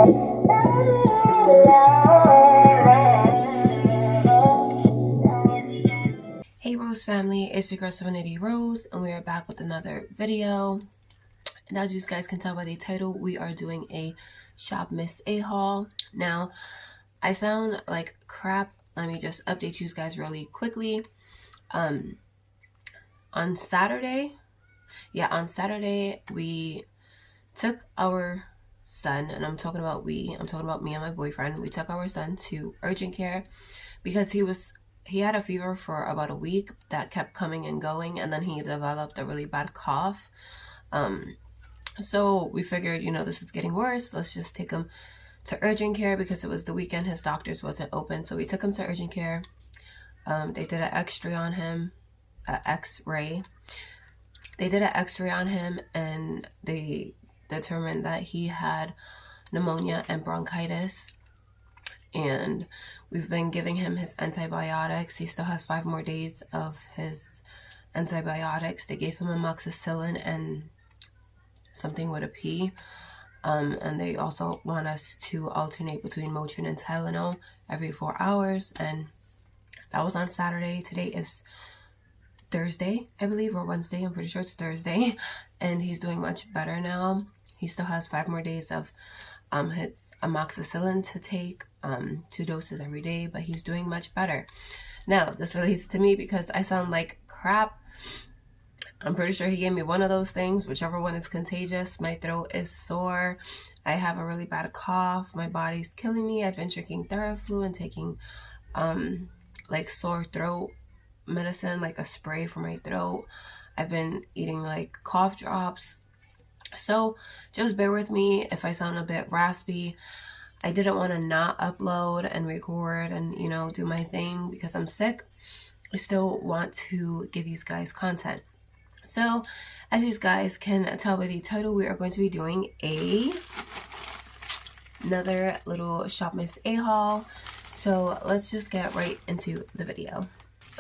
Hey Rose family, it's your girl Serenity Rose, and we are back with another video. And as you guys can tell by the title, we are doing a Shopmissa haul. Now, I sound like crap. Let me just update you guys really quickly. On Saturday, we took our son, and I'm talking about me and my boyfriend. We took our son to urgent care because he had a fever for about a week that kept coming and going, and then he developed a really bad cough. So we figured, this is getting worse. Let's just take him to urgent care because it was the weekend. His doctors wasn't open. So we took him to urgent care. They did an x-ray on him, They did an x-ray on him, and they determined that he had pneumonia and bronchitis. And we've been giving him his antibiotics. He still has 5 more days of his antibiotics. They gave him amoxicillin and something with a P. And they also want us to alternate between Motrin and Tylenol every 4 hours. And that was on Saturday. Today is Thursday, I believe, or Wednesday. I'm pretty sure it's Thursday. And he's doing much better now. He still has 5 more days of his amoxicillin to take, 2 doses every day, but he's doing much better. Now, this relates to me because I sound like crap. I'm pretty sure he gave me one of those things, whichever one is contagious. My throat is sore. I have a really bad cough. My body's killing me. I've been drinking Theraflu and taking like sore throat medicine, like a spray for my throat. I've been eating like cough drops. So just bear with me if I sound a bit raspy. I didn't want to not upload and record and, do my thing because I'm sick. I still want to give you guys content. So as you guys can tell by the title, we are going to be doing another little Shopmissa haul. So let's just get right into the video.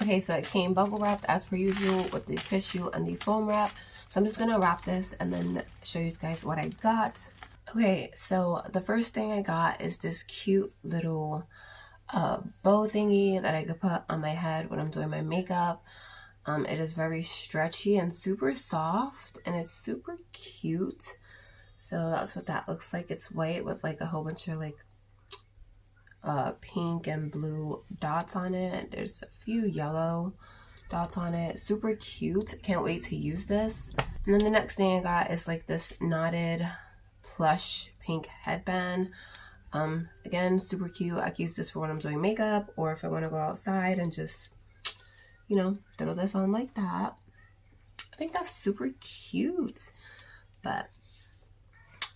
Okay, so it came bubble wrapped as per usual with the tissue and the foam wrap. So I'm just going to wrap this and then show you guys what I got. Okay, so the first thing I got is this cute little bow thingy that I could put on my head when I'm doing my makeup. It is very stretchy and super soft, and it's super cute. So that's what that looks like. It's white with like a whole bunch of like pink and blue dots on it. There's a few yellow dots on it. Super cute. Can't wait to use this. And then the next thing I got is like this knotted plush pink headband. Again, super cute. I can use this for when I'm doing makeup, or if I want to go outside and just throw this on like that. I think that's super cute, but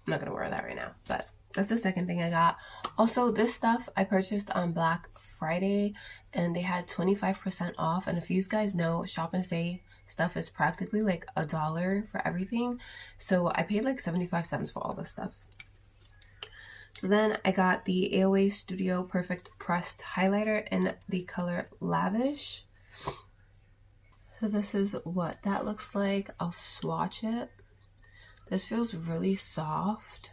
I'm not gonna wear that right now. But that's the second thing I got. Also, this stuff I purchased on Black Friday, and they had 25% off. And if you guys know, Shopmissa stuff is practically like $1 for everything. So I paid like 75 cents for all this stuff. So then I got the AOA Studio Perfect Pressed Highlighter in the color Lavish. So this is what that looks like. I'll swatch it. This feels really soft.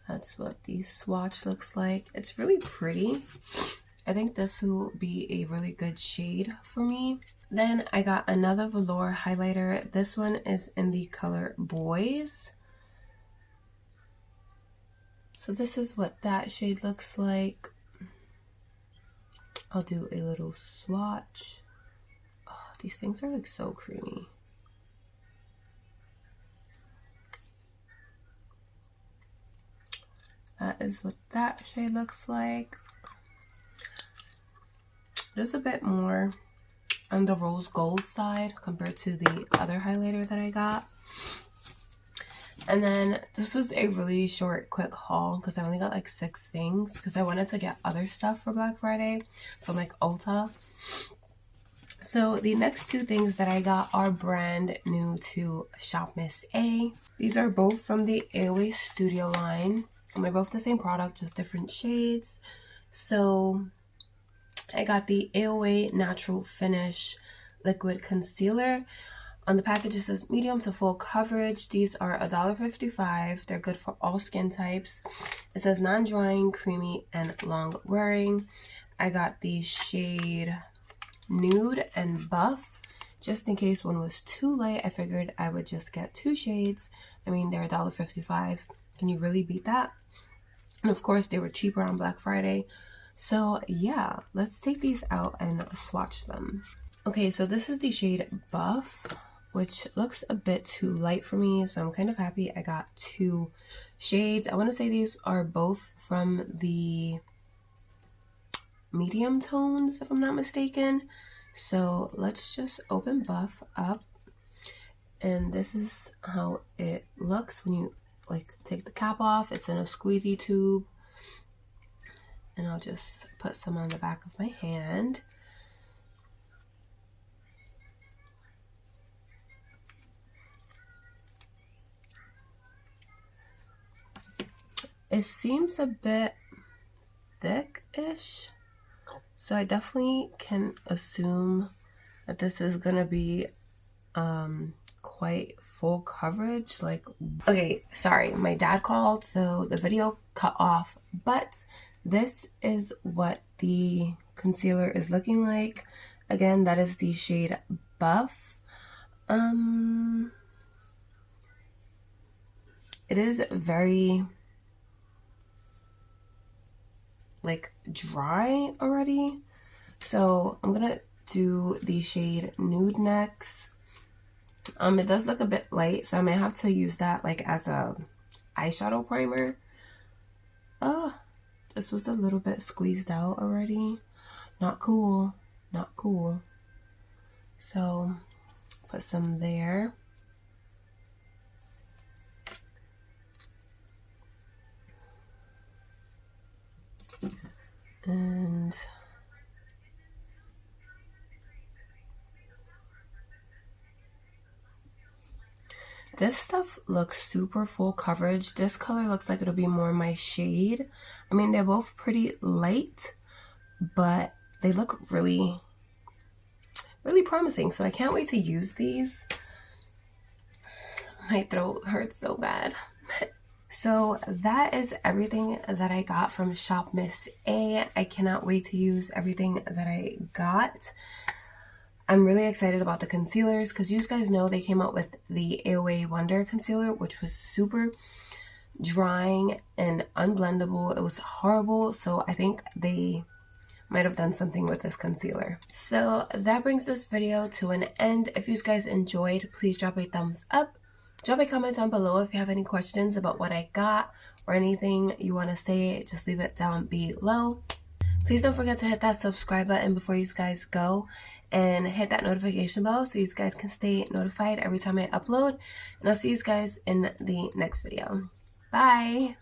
That's what the swatch looks like. It's really pretty. I think this will be a really good shade for me. Then I got another velour highlighter. This one is in the color Boys. So this is what that shade looks like. I'll do a little swatch. Oh, these things are like so creamy. That is what that shade looks like. Just a bit more on the rose gold side compared to the other highlighter that I got. And then this was a really short, quick haul because I only got like 6 things because I wanted to get other stuff for Black Friday from like Ulta. So the next 2 things that I got are brand new to Shopmissa. These are both from the AOA Studio line. And they're both the same product, just different shades. So I got the AOA Natural Finish Liquid Concealer. On the package it says medium to full coverage. These are $1.55. They're good for all skin types. It says non-drying, creamy, and long wearing. I got the shade Nude and Buff. Just in case one was too light, I figured I would just get 2 shades. I mean, they're $1.55. Can you really beat that? And of course, they were cheaper on Black Friday. So yeah, let's take these out and swatch them. Okay, so this is the shade Buff, which looks a bit too light for me. So I'm kind of happy I got 2 shades. I want to say these are both from the medium tones, if I'm not mistaken. So let's just open Buff up, and this is how it looks when you like take the cap off. It's in a squeezy tube, and I'll just put some on the back of my hand. It seems a bit thick-ish. So I definitely can assume that this is gonna be quite full coverage. Like, okay, sorry, my dad called, so the video cut off, but this is what the concealer is looking like. Again, that is the shade Buff. It is very like dry already, so I'm gonna do the shade Nude next. It does look a bit light, so I may have to use that like as a eyeshadow primer. This was a little bit squeezed out already. Not cool, not cool. So put some there. And this stuff looks super full coverage. This color looks like it'll be more my shade. I mean, they're both pretty light, but they look really, really promising. So I can't wait to use these. My throat hurts so bad. So that is everything that I got from Shopmissa. I cannot wait to use everything that I got. I'm really excited about the concealers because you guys know they came out with the AOA Wonder concealer, which was super drying and unblendable. It was horrible. So I think they might have done something with this concealer. So that brings this video to an end. If you guys enjoyed, please drop a thumbs up. Drop a comment down below if you have any questions about what I got or anything you want to say. Just leave it down below. Please don't forget to hit that subscribe button before you guys go, and hit that notification bell so you guys can stay notified every time I upload. And I'll see you guys in the next video. Bye!